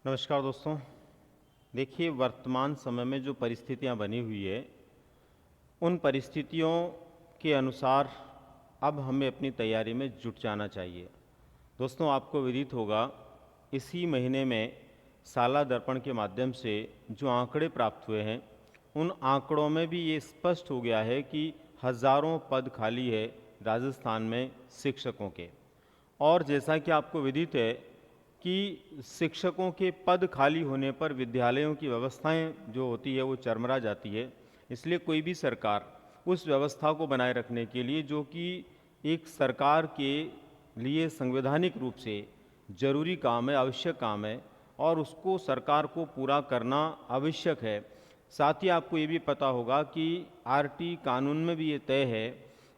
नमस्कार दोस्तों। देखिए, वर्तमान समय में जो परिस्थितियां बनी हुई है उन परिस्थितियों के अनुसार अब हमें अपनी तैयारी में जुट जाना चाहिए। दोस्तों, आपको विदित होगा इसी महीने में साला दर्पण के माध्यम से जो आंकड़े प्राप्त हुए हैं उन आंकड़ों में भी ये स्पष्ट हो गया है कि हज़ारों पद खाली है राजस्थान में शिक्षकों के। और जैसा कि आपको विदित है कि शिक्षकों के पद खाली होने पर विद्यालयों की व्यवस्थाएं जो होती है वो चरमरा जाती है। इसलिए कोई भी सरकार उस व्यवस्था को बनाए रखने के लिए, जो कि एक सरकार के लिए संवैधानिक रूप से जरूरी काम है, आवश्यक काम है, और उसको सरकार को पूरा करना आवश्यक है। साथ ही आपको ये भी पता होगा कि आरटी कानून में भी ये तय है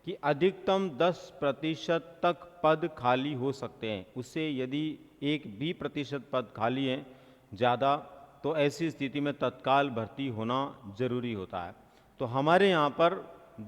कि अधिकतम 10% तक पद खाली हो सकते हैं। उससे यदि 1 भी प्रतिशत पद खाली हैं ज़्यादा, तो ऐसी स्थिति में तत्काल भर्ती होना जरूरी होता है। तो हमारे यहाँ पर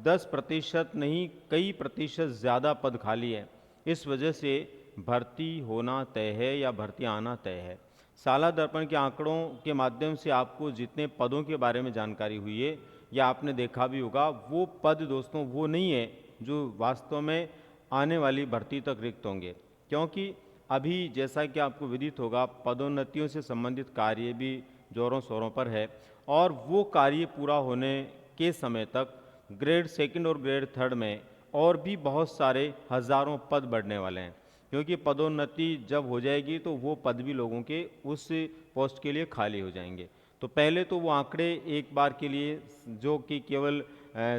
10% नहीं, कई प्रतिशत ज़्यादा पद खाली है। इस वजह से भर्ती होना तय है या भर्ती आना तय है। साला दर्पण के आंकड़ों के माध्यम से आपको जितने पदों के बारे में जानकारी हुई है या आपने देखा भी होगा, वो पद दोस्तों वो नहीं है जो वास्तव में आने वाली भर्ती तक रिक्त होंगे। क्योंकि अभी जैसा कि आपको विदित होगा, पदोन्नतियों से संबंधित कार्य भी जोरों शोरों पर है, और वो कार्य पूरा होने के समय तक ग्रेड सेकंड और ग्रेड थर्ड में और भी बहुत सारे हज़ारों पद बढ़ने वाले हैं। क्योंकि पदोन्नति जब हो जाएगी तो वो पद भी लोगों के उस पोस्ट के लिए खाली हो जाएंगे। तो पहले तो वो आंकड़े एक बार के लिए, जो कि केवल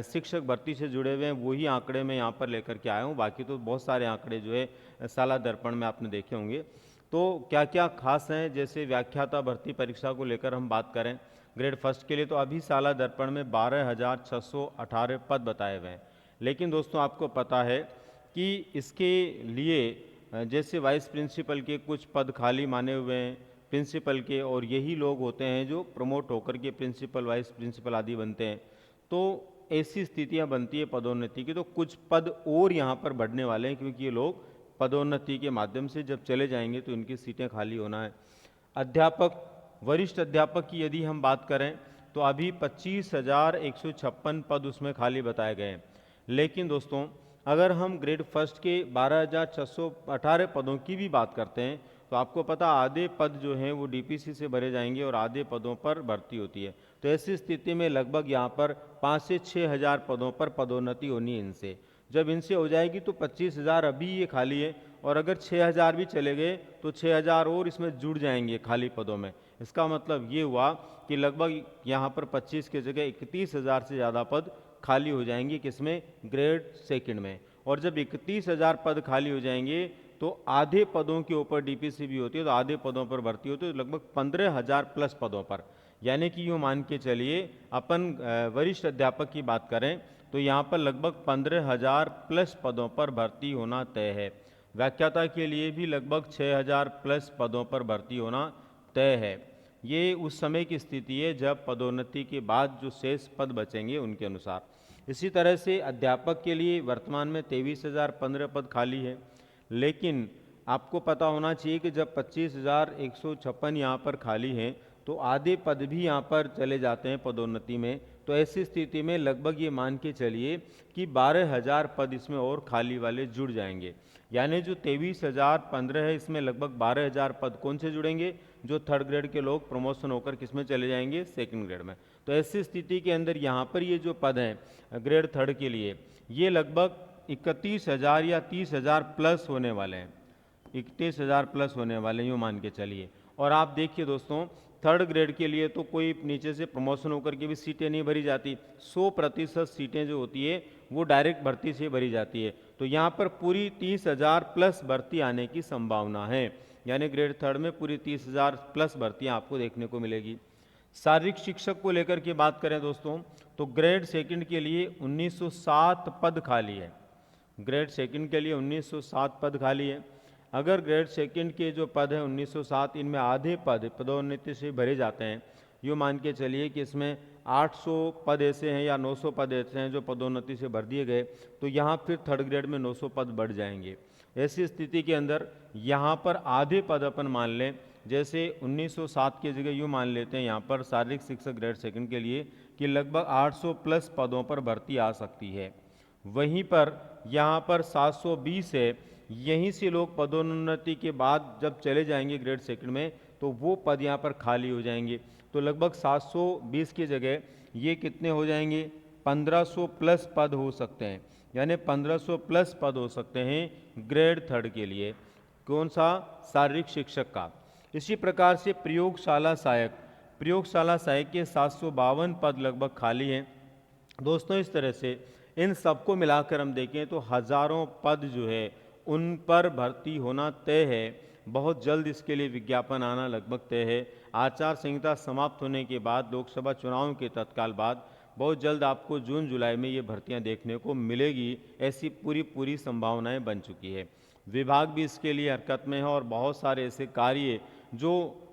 शिक्षक भर्ती से जुड़े हुए हैं, वही आंकड़े मैं यहाँ पर लेकर के आया हूँ। बाकी तो बहुत सारे आंकड़े जो है साला दर्पण में आपने देखे होंगे। तो क्या क्या खास हैं, जैसे व्याख्याता भर्ती परीक्षा को लेकर हम बात करें ग्रेड फर्स्ट के लिए, तो अभी साला दर्पण में 12,618 पद बताए हुए हैं। लेकिन दोस्तों, आपको पता है कि इसके लिए जैसे वाइस प्रिंसिपल के कुछ पद खाली माने हुए हैं प्रिंसिपल के, और यही लोग होते हैं जो प्रमोट होकर के प्रिंसिपल, वाइस प्रिंसिपल आदि बनते हैं। तो ऐसी स्थितियां बनती है पदोन्नति की, तो कुछ पद और यहाँ पर बढ़ने वाले हैं, क्योंकि ये लोग पदोन्नति के माध्यम से जब चले जाएंगे तो इनकी सीटें खाली होना है। अध्यापक, वरिष्ठ अध्यापक की यदि हम बात करें तो अभी 25,156 पद उसमें खाली बताए गए हैं। लेकिन दोस्तों, अगर हम ग्रेड फर्स्ट के 12,618 पदों की भी बात करते हैं तो आपको पता आधे पद जो हैं वो डीपीसी से भरे जाएंगे और आधे पदों पर भर्ती होती है। तो ऐसी स्थिति में लगभग यहाँ पर 5 से 6 हज़ार पदों पर पदोन्नति होनी है इनसे। जब इनसे हो जाएगी तो 25,000 अभी ये खाली है, और अगर 6,000 भी चले गए तो 6,000 और इसमें जुड़ जाएंगे खाली पदों में। इसका मतलब ये हुआ कि लगभग यहाँ पर 25 की जगह 31,000 से ज़्यादा पद खाली हो जाएंगे, किसमें? ग्रेड सेकंड में। और जब 31,000 पद खाली हो जाएंगे तो आधे पदों के ऊपर डीपीसी भी होती है, तो आधे पदों पर भर्ती होती है, तो लगभग 15,000 प्लस पदों पर। यानी कि यूँ मान के चलिए, अपन वरिष्ठ अध्यापक की बात करें तो यहाँ पर लगभग 15,000 प्लस पदों पर भर्ती होना तय है। व्याख्याता के लिए भी लगभग 6,000 प्लस पदों पर भर्ती होना तय है। ये उस समय की स्थिति है जब पदोन्नति के बाद जो शेष पद बचेंगे उनके अनुसार। इसी तरह से अध्यापक के लिए वर्तमान में 23,015 पद खाली है। लेकिन आपको पता होना चाहिए कि जब 25,156 यहाँ पर खाली हैं तो आधे पद भी यहाँ पर चले जाते हैं पदोन्नति में। तो ऐसी स्थिति में लगभग ये मान के चलिए कि 12,000 पद इसमें और खाली वाले जुड़ जाएंगे। यानी जो 23,015 है, इसमें लगभग 12,000 पद कौन से जुड़ेंगे? जो थर्ड ग्रेड के लोग प्रमोशन होकर किसमें चले जाएंगे? सेकंड ग्रेड में। तो ऐसी स्थिति के अंदर यहाँ पर ये जो पद हैं ग्रेड थर्ड के लिए, ये लगभग 31,000 या 30,000 प्लस होने वाले हैं। 31,000 प्लस होने वाले यूँ मान के चलिए। और आप देखिए दोस्तों, थर्ड ग्रेड के लिए तो कोई नीचे से प्रमोशन होकर के भी सीटें नहीं भरी जाती। 100% सीटें जो होती है वो डायरेक्ट भर्ती से भरी जाती है। तो यहाँ पर पूरी 30,000 प्लस भर्ती आने की संभावना है। यानी ग्रेड थर्ड में पूरी 30,000 प्लस भर्तियाँ आपको देखने को मिलेगी। शारीरिक शिक्षक को लेकर के बात करें दोस्तों, तो ग्रेड सेकंड के लिए 1907 पद खाली है। ग्रेड सेकंड के लिए 1907 पद खाली है। अगर ग्रेड सेकंड के जो पद हैं 1907, इनमें आधे पद पदोन्नति से भरे जाते हैं, यूँ मान के चलिए कि इसमें 800 पद ऐसे हैं या 900 पद ऐसे हैं जो पदोन्नति से भर दिए गए, तो यहाँ फिर थर्ड ग्रेड में 900 पद बढ़ जाएंगे। ऐसी स्थिति के अंदर यहाँ पर आधे पद अपन मान लें जैसे 1907 की जगह यूँ मान लेते हैं यहाँ पर शारीरिक शिक्षक ग्रेड सेकंड के लिए कि लगभग 800 प्लस पदों पर भर्ती आ सकती है। वहीं पर यहाँ पर 720 है। यहीं से लोग पदोन्नति के बाद जब चले जाएंगे ग्रेड सेकंड में तो वो पद यहाँ पर खाली हो जाएंगे। तो लगभग 720 की जगह ये कितने हो जाएंगे, 1500 प्लस पद हो सकते हैं, यानी 1500 प्लस पद हो सकते हैं ग्रेड थर्ड के लिए। कौन सा, शारीरिक शिक्षक का। इसी प्रकार से प्रयोगशाला सहायक के 752 पद लगभग खाली हैं। दोस्तों इस तरह से इन सबको मिलाकर हम देखें तो हजारों पद जो है उन पर भर्ती होना तय है। बहुत जल्द इसके लिए विज्ञापन आना लगभग तय है। आचार संहिता समाप्त होने के बाद लोकसभा चुनाव के तत्काल बाद बहुत जल्द आपको जून जुलाई में ये भर्तियां देखने को मिलेगी, ऐसी पूरी संभावनाएं बन चुकी है। विभाग भी इसके लिए हरकत में है और बहुत सारे ऐसे कार्य जो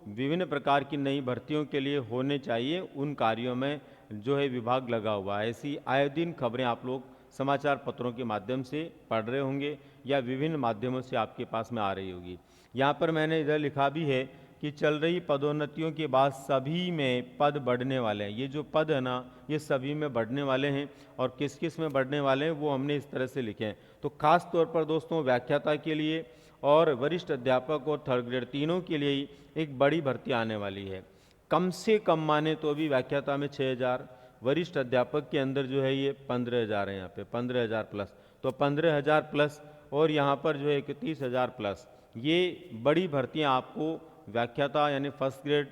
विभिन्न प्रकार की नई भर्तियों के लिए होने चाहिए उन कार्यों में जो है विभाग लगा हुआ है। ऐसी आए दिन खबरें आप लोग समाचार पत्रों के माध्यम से पढ़ रहे होंगे या विभिन्न माध्यमों से आपके पास में आ रही होगी। यहाँ पर मैंने इधर लिखा भी है कि चल रही पदोन्नतियों के बाद सभी में पद बढ़ने वाले हैं। ये जो पद है ना ये सभी में बढ़ने वाले हैं और किस किस में बढ़ने वाले हैं वो हमने इस तरह से लिखे हैं। तो खास तौर पर दोस्तों व्याख्याता के लिए और वरिष्ठ अध्यापक और थर्ड ग्रेड तीनों के लिए ही एक बड़ी भर्ती आने वाली है। कम से कम माने तो अभी व्याख्याता में 6000, वरिष्ठ अध्यापक के अंदर जो है ये 15000 है, यहाँ पे 15000 प्लस, तो 15000 प्लस और यहाँ पर जो है 31000 प्लस, ये बड़ी भर्तियाँ आपको व्याख्याता यानी फर्स्ट ग्रेड,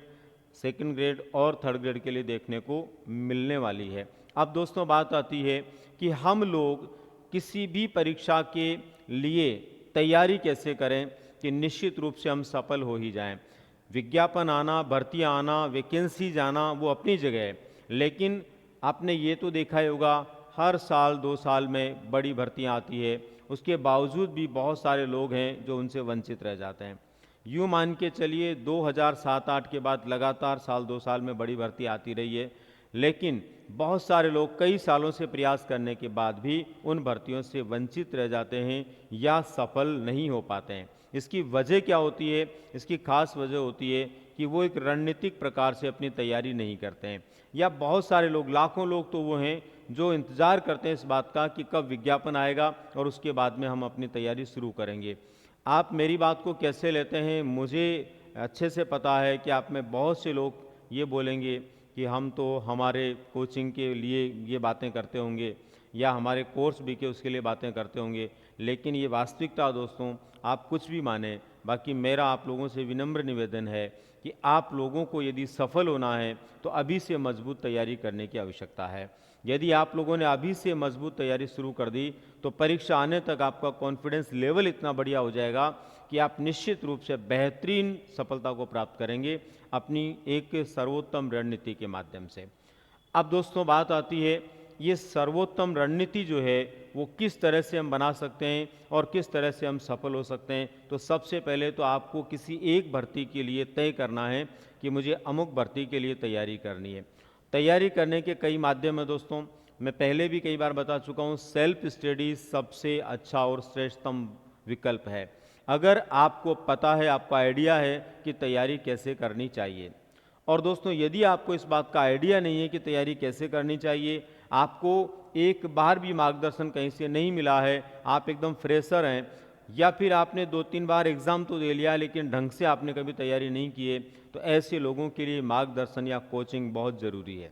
सेकंड ग्रेड और थर्ड ग्रेड के लिए देखने को मिलने वाली है। अब दोस्तों बात आती है कि हम लोग किसी भी परीक्षा के लिए तैयारी कैसे करें कि निश्चित रूप से हम सफल हो ही जाएं। विज्ञापन आना, भर्तियां आना, वैकेंसी जाना वो अपनी जगह है, लेकिन आपने ये तो देखा ही होगा हर साल 2 साल में बड़ी भर्तियां आती है, उसके बावजूद भी बहुत सारे लोग हैं जो उनसे वंचित रह जाते हैं। यूँ मान के चलिए 2007-8 के बाद लगातार साल 2 साल में बड़ी भर्ती आती रही है, लेकिन बहुत सारे लोग कई सालों से प्रयास करने के बाद भी उन भर्तियों से वंचित रह जाते हैं या सफल नहीं हो पाते हैं। इसकी वजह क्या होती है? इसकी खास वजह होती है कि वो एक रणनीतिक प्रकार से अपनी तैयारी नहीं करते हैं, या बहुत सारे लोग, लाखों लोग तो वो हैं जो इंतज़ार करते हैं इस बात का कि कब विज्ञापन आएगा और उसके बाद में हम अपनी तैयारी शुरू करेंगे। आप मेरी बात को कैसे लेते हैं मुझे अच्छे से पता है कि आप में बहुत से लोग ये बोलेंगे कि हम तो हमारे कोचिंग के लिए ये बातें करते होंगे या हमारे कोर्स भी के उसके लिए बातें करते होंगे, लेकिन ये वास्तविकता दोस्तों आप कुछ भी माने, बाकी मेरा आप लोगों से विनम्र निवेदन है कि आप लोगों को यदि सफल होना है तो अभी से मजबूत तैयारी करने की आवश्यकता है। यदि आप लोगों ने अभी से मजबूत तैयारी शुरू कर दी तो परीक्षा आने तक आपका कॉन्फिडेंस लेवल इतना बढ़िया हो जाएगा कि आप निश्चित रूप से बेहतरीन सफलता को प्राप्त करेंगे अपनी एक सर्वोत्तम रणनीति के माध्यम से। अब दोस्तों बात आती है ये सर्वोत्तम रणनीति जो है वो किस तरह से हम बना सकते हैं और किस तरह से हम सफल हो सकते हैं। तो सबसे पहले तो आपको किसी एक भर्ती के लिए तय करना है कि मुझे अमुक भर्ती के लिए तैयारी करनी है। तैयारी करने के कई माध्यम हैं दोस्तों, मैं पहले भी कई बार बता चुका हूँ, सेल्फ स्टडी सबसे अच्छा और श्रेष्ठतम विकल्प है। अगर आपको पता है, आपका आइडिया है कि तैयारी कैसे करनी चाहिए, और दोस्तों यदि आपको इस बात का आइडिया नहीं है कि तैयारी कैसे करनी चाहिए, आपको एक बार भी मार्गदर्शन कहीं से नहीं मिला है, आप एकदम फ्रेशर हैं, या फिर आपने 2-3 बार एग्ज़ाम तो दे लिया लेकिन ढंग से आपने कभी तैयारी नहीं की है, तो ऐसे लोगों के लिए मार्गदर्शन या कोचिंग बहुत ज़रूरी है।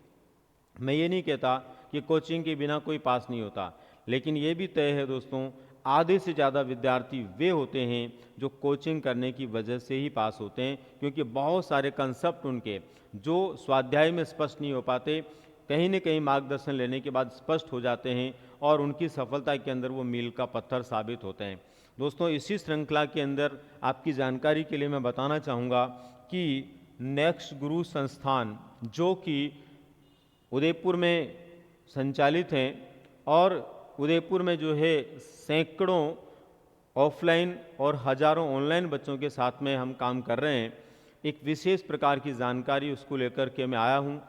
मैं ये नहीं कहता कि कोचिंग के बिना कोई पास नहीं होता, लेकिन ये भी तय है दोस्तों आधे से ज़्यादा विद्यार्थी वे होते हैं जो कोचिंग करने की वजह से ही पास होते हैं, क्योंकि बहुत सारे कंसेप्ट उनके जो स्वाध्याय में स्पष्ट नहीं हो पाते कहीं न कहीं मार्गदर्शन लेने के बाद स्पष्ट हो जाते हैं और उनकी सफलता के अंदर वो मील का पत्थर साबित होते हैं। दोस्तों इसी श्रृंखला के अंदर आपकी जानकारी के लिए मैं बताना चाहूँगा कि नेक्स्ट गुरु संस्थान जो कि उदयपुर में संचालित हैं और उदयपुर में जो है सैकड़ों ऑफलाइन और हजारों ऑनलाइन बच्चों के साथ में हम काम कर रहे हैं। एक विशेष प्रकार की जानकारी उसको लेकर के मैं आया हूँ।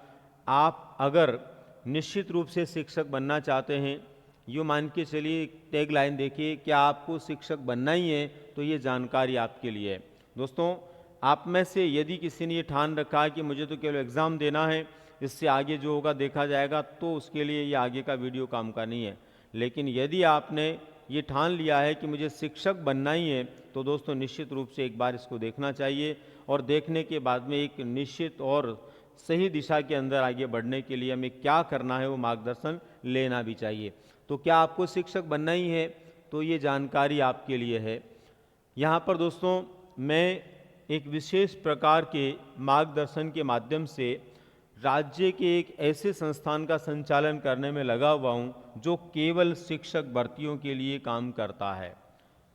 आप अगर निश्चित रूप से शिक्षक बनना चाहते हैं, यूँ मान के चलिए टैग लाइन देखिए, क्या आपको शिक्षक बनना ही है तो ये जानकारी आपके लिए है। दोस्तों आप में से यदि किसी ने ये ठान रखा है कि मुझे तो केवल एग्ज़ाम देना है, इससे आगे जो होगा देखा जाएगा, तो उसके लिए ये आगे का वीडियो काम का नहीं है। लेकिन यदि आपने ये ठान लिया है कि मुझे शिक्षक बनना ही है, तो दोस्तों निश्चित रूप से एक बार इसको देखना चाहिए और देखने के बाद में एक निश्चित और सही दिशा के अंदर आगे बढ़ने के लिए हमें क्या करना है वो मार्गदर्शन लेना भी चाहिए। तो क्या आपको शिक्षक बनना ही है, तो ये जानकारी आपके लिए है। यहाँ पर दोस्तों मैं एक विशेष प्रकार के मार्गदर्शन के माध्यम से राज्य के एक ऐसे संस्थान का संचालन करने में लगा हुआ हूँ जो केवल शिक्षक भर्तियों के लिए काम करता है।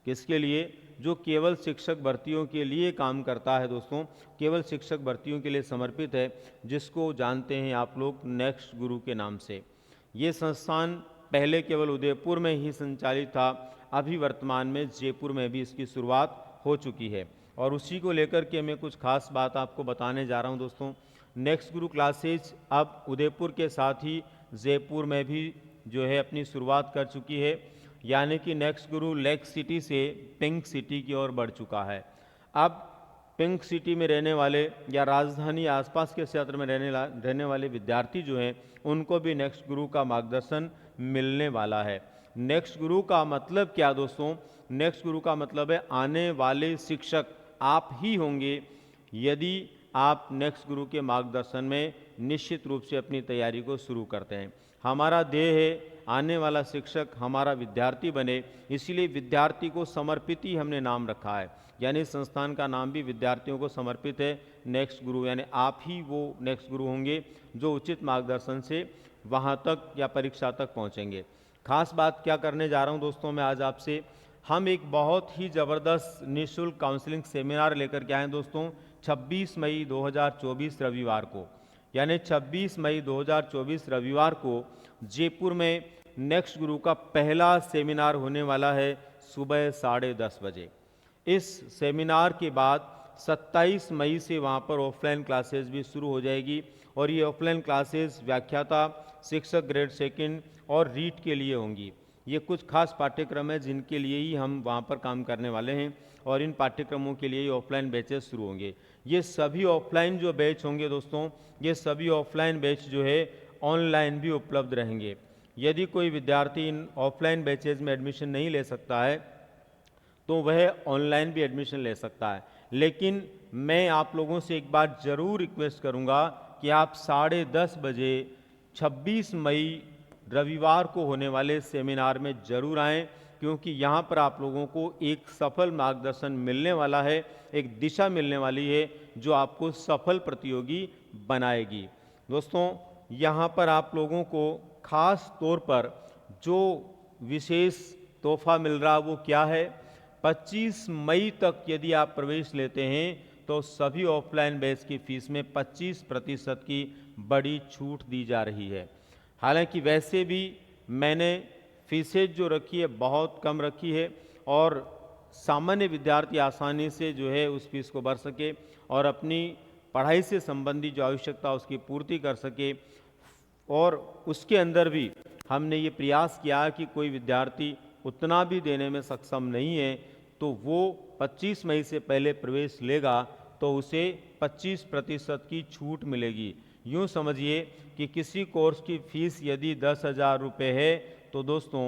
किसके लिए? जो केवल शिक्षक भर्तियों के लिए काम करता है दोस्तों, केवल शिक्षक भर्तियों के लिए समर्पित है, जिसको जानते हैं आप लोग नेक्स्ट गुरु के नाम से। ये संस्थान पहले केवल उदयपुर में ही संचालित था, अभी वर्तमान में जयपुर में भी इसकी शुरुआत हो चुकी है और उसी को लेकर के मैं कुछ खास बात आपको बताने जा रहा हूँ दोस्तों। नेक्स्ट गुरु क्लासेज अब उदयपुर के साथ ही जयपुर में भी जो है अपनी शुरुआत कर चुकी है, यानी कि नेक्स्ट गुरु लेक सिटी से पिंक सिटी की ओर बढ़ चुका है। अब पिंक सिटी में रहने वाले या राजधानी आसपास के क्षेत्र में रहने वाले विद्यार्थी जो हैं, उनको भी नेक्स्ट गुरु का मार्गदर्शन मिलने वाला है। नेक्स्ट गुरु का मतलब क्या दोस्तों? नेक्स्ट गुरु का मतलब है आने वाले शिक्षक आप ही होंगे, यदि आप नेक्स्ट गुरु के मार्गदर्शन में निश्चित रूप से अपनी तैयारी को शुरू करते हैं। हमारा ध्येय है आने वाला शिक्षक हमारा विद्यार्थी बने, इसीलिए विद्यार्थी को समर्पित ही हमने नाम रखा है, यानी संस्थान का नाम भी विद्यार्थियों को समर्पित है नेक्स्ट गुरु, यानी आप ही वो नेक्स्ट गुरु होंगे जो उचित मार्गदर्शन से वहाँ तक या परीक्षा तक पहुँचेंगे। खास बात क्या करने जा रहा हूँ दोस्तों मैं आज आपसे, हम एक बहुत ही ज़बरदस्त निःशुल्क काउंसलिंग सेमिनार लेकर के आए हैं दोस्तों 26 मई 2024 रविवार को, यानी 26 मई 2024 रविवार को जयपुर में नेक्स्ट गुरु का पहला सेमिनार होने वाला है सुबह 10:30 बजे। इस सेमिनार के बाद 27 मई से वहाँ पर ऑफलाइन क्लासेस भी शुरू हो जाएगी और ये ऑफलाइन क्लासेस व्याख्याता, शिक्षक ग्रेड सेकंड और रीट के लिए होंगी। ये कुछ खास पाठ्यक्रम है जिनके लिए ही हम वहाँ पर काम करने वाले हैं और इन पाठ्यक्रमों के लिए ही ऑफलाइन बैचेस शुरू होंगे। ये सभी ऑफलाइन जो बैच होंगे दोस्तों, ये सभी ऑफलाइन बैच जो है ऑनलाइन भी उपलब्ध रहेंगे। यदि कोई विद्यार्थी इन ऑफलाइन बैचेज में एडमिशन नहीं ले सकता है तो वह ऑनलाइन भी एडमिशन ले सकता है, लेकिन मैं आप लोगों से एक बात ज़रूर रिक्वेस्ट करूंगा कि आप 10:30 बजे 26 मई रविवार को होने वाले सेमिनार में ज़रूर आएं, क्योंकि यहाँ पर आप लोगों को एक सफल मार्गदर्शन मिलने वाला है, एक दिशा मिलने वाली है जो आपको सफल प्रतियोगी बनाएगी। दोस्तों यहाँ पर आप लोगों को खास तौर पर जो विशेष तोहफा मिल रहा वो क्या है? 25 मई तक यदि आप प्रवेश लेते हैं तो सभी ऑफलाइन बैच की फीस में 25% की बड़ी छूट दी जा रही है। हालांकि वैसे भी मैंने फीसेज जो रखी है बहुत कम रखी है और सामान्य विद्यार्थी आसानी से जो है उस फीस को भर सके और अपनी पढ़ाई से संबंधी जो आवश्यकता उसकी पूर्ति कर सके। और उसके अंदर भी हमने ये प्रयास किया कि कोई विद्यार्थी उतना भी देने में सक्षम नहीं है तो वो 25 मई से पहले प्रवेश लेगा तो उसे 25% की छूट मिलेगी। यूँ समझिए कि किसी कोर्स की फीस यदि 10,000 रुपये है तो दोस्तों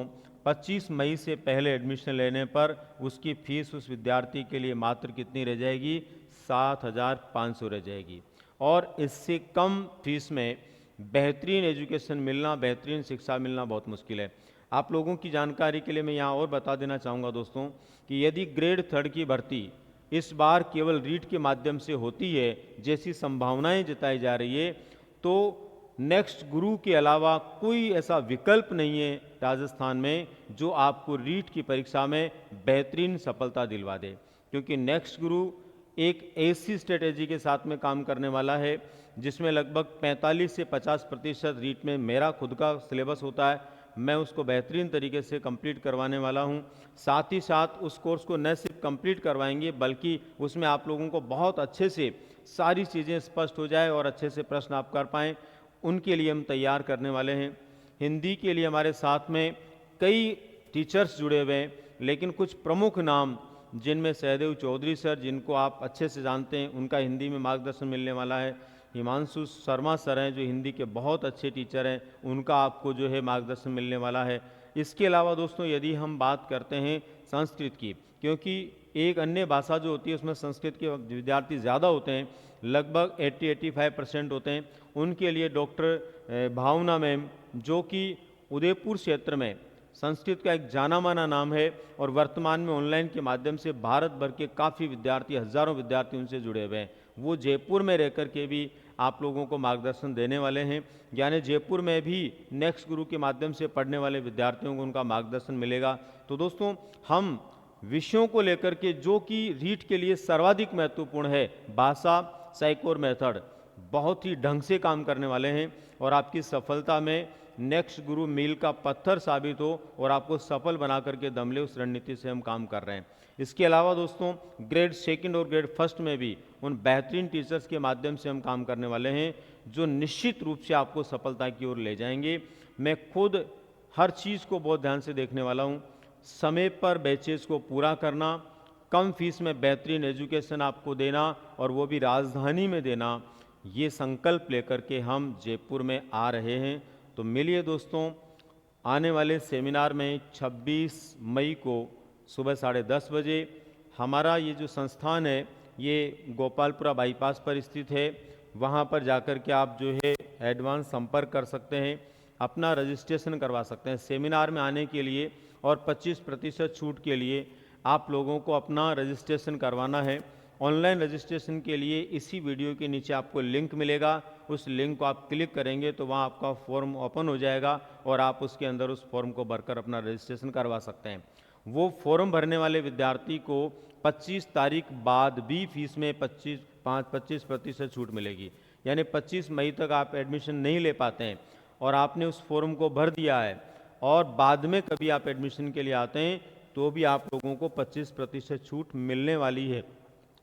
25 मई से पहले एडमिशन लेने पर उसकी फीस उस विद्यार्थी के लिए मात्र कितनी रह जाएगी? 7,500 रह जाएगी। और इससे कम फीस में बेहतरीन एजुकेशन मिलना, बेहतरीन शिक्षा मिलना बहुत मुश्किल है। आप लोगों की जानकारी के लिए मैं यहाँ और बता देना चाहूँगा दोस्तों कि यदि ग्रेड 3 की भर्ती इस बार केवल रीट के माध्यम से होती है जैसी संभावनाएं जताई जा रही है, तो नेक्स्ट गुरु के अलावा कोई ऐसा विकल्प नहीं है राजस्थान में जो आपको रीट की परीक्षा में बेहतरीन सफलता दिलवा दे, क्योंकि नेक्स्ट गुरु एक ऐसी स्ट्रेटेजी के साथ में काम करने वाला है जिसमें लगभग 45 से 50% रीट में मेरा खुद का सिलेबस होता है, मैं उसको बेहतरीन तरीके से कंप्लीट करवाने वाला हूं। साथ ही साथ उस कोर्स को न सिर्फ कंप्लीट करवाएंगे बल्कि उसमें आप लोगों को बहुत अच्छे से सारी चीज़ें स्पष्ट हो जाए और अच्छे से प्रश्न आप कर पाएँ, उनके लिए हम तैयार करने वाले हैं। हिंदी के लिए हमारे साथ में कई टीचर्स जुड़े हुए हैं, लेकिन कुछ प्रमुख नाम जिनमें सहदेव चौधरी सर, जिनको आप अच्छे से जानते हैं, उनका हिंदी में मार्गदर्शन मिलने वाला है। हिमांशु शर्मा सर हैं जो हिंदी के बहुत अच्छे टीचर हैं, उनका आपको जो है मार्गदर्शन मिलने वाला है। इसके अलावा दोस्तों यदि हम बात करते हैं संस्कृत की, क्योंकि एक अन्य भाषा जो होती है उसमें संस्कृत के विद्यार्थी ज़्यादा होते हैं, लगभग 80-85% होते हैं। उनके लिए डॉक्टर भावना मैम, जो कि उदयपुर क्षेत्र में संस्कृत का एक जाना माना नाम है और वर्तमान में ऑनलाइन के माध्यम से भारत भर के काफ़ी विद्यार्थी, हजारों विद्यार्थी उनसे जुड़े हुए हैं। वो जयपुर में रह कर के भी आप लोगों को मार्गदर्शन देने वाले हैं, यानी जयपुर में भी नेक्स्ट गुरु के माध्यम से पढ़ने वाले विद्यार्थियों को उनका मार्गदर्शन मिलेगा। तो दोस्तों हम विषयों को लेकर के जो कि रीट के लिए सर्वाधिक महत्वपूर्ण है, भाषा, साइको और मेथड, बहुत ही ढंग से काम करने वाले हैं और आपकी सफलता में नेक्स्ट गुरु मील का पत्थर साबित हो और आपको सफल बना करके दम ले, उस रणनीति से हम काम कर रहे हैं। इसके अलावा दोस्तों ग्रेड 2 और ग्रेड 1 में भी उन बेहतरीन टीचर्स के माध्यम से हम काम करने वाले हैं जो निश्चित रूप से आपको सफलता की ओर ले जाएंगे। मैं खुद हर चीज़ को बहुत ध्यान से देखने वाला हूँ। समय पर बैचेस को पूरा करना, कम फीस में बेहतरीन एजुकेशन आपको देना और वो भी राजधानी में देना, ये संकल्प लेकर के हम जयपुर में आ रहे हैं। तो मिलिए दोस्तों आने वाले सेमिनार में 26 मई को सुबह 10:30 बजे। हमारा ये जो संस्थान है ये गोपालपुरा बाईपास पर स्थित है। वहाँ पर जाकर के आप जो है एडवांस संपर्क कर सकते हैं, अपना रजिस्ट्रेशन करवा सकते हैं। सेमिनार में आने के लिए और 25% छूट के लिए आप लोगों को अपना रजिस्ट्रेशन करवाना है। ऑनलाइन रजिस्ट्रेशन के लिए इसी वीडियो के नीचे आपको लिंक मिलेगा, उस लिंक को आप क्लिक करेंगे तो वहाँ आपका फॉर्म ओपन हो जाएगा और आप उसके अंदर उस फॉर्म को भरकर अपना रजिस्ट्रेशन करवा सकते हैं। वो फॉर्म भरने वाले विद्यार्थी को 25 तारीख बाद भी फीस में 25% छूट मिलेगी, यानी 25 मई तक आप एडमिशन नहीं ले पाते हैं और आपने उस फॉर्म को भर दिया है और बाद में कभी आप एडमिशन के लिए आते हैं तो भी आप लोगों को 25% छूट मिलने वाली है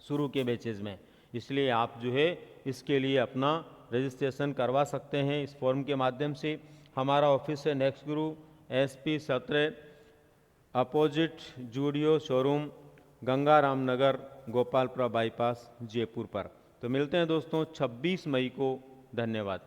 शुरू के बैचेज में। इसलिए आप जो है इसके लिए अपना रजिस्ट्रेशन करवा सकते हैं इस फॉर्म के माध्यम से। हमारा ऑफिस है next Guru SP 17 opposite Zudio showroom, Gangaram Nagar, Gopalpura bypass, Jaipur पर। तो मिलते हैं दोस्तों 26 मई को। धन्यवाद।